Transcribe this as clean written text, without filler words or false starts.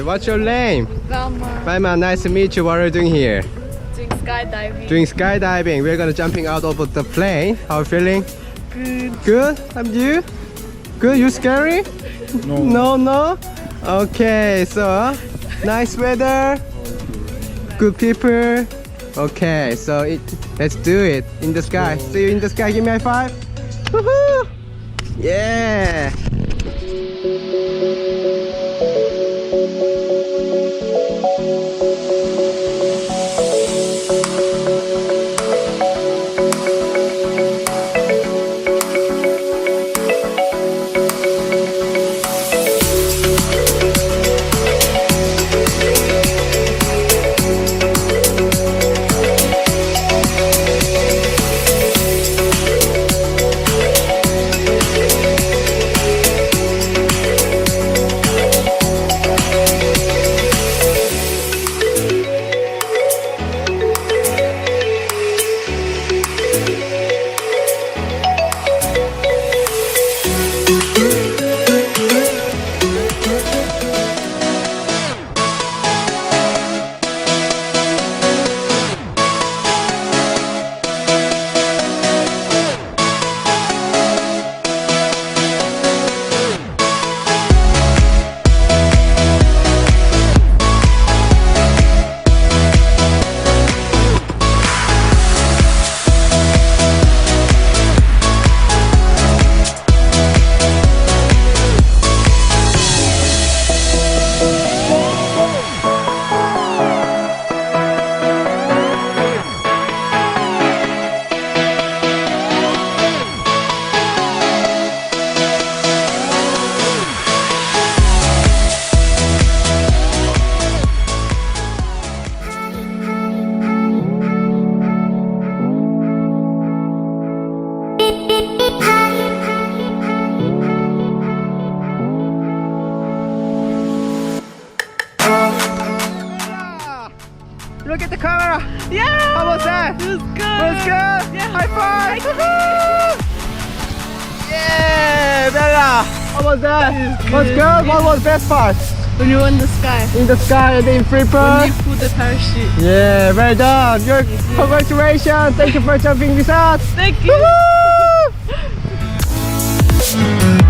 What's your name? Velma. Velma, nice to meet you. What are you doing here? Doing skydiving. Doing skydiving. We're gonna jumping out of the plane. How are you feeling? Good. Good? And you? Good? You scary? No. No? Okay, so nice weather. Good people. Okay, so let's do it in the sky. See you in the sky. Give me a high five. Woohoo! Yeah. Look at the camera. Yeah. How was that? It was good. Was good. Yeah. High five. Yeah, Bella. How was that? Was good. Yeah. What was best part? When you were in the sky. In the sky and in free When bird. you flew the parachute. Yeah, well done. Congratulations. Thank you for jumping with us. Thank you. Woo!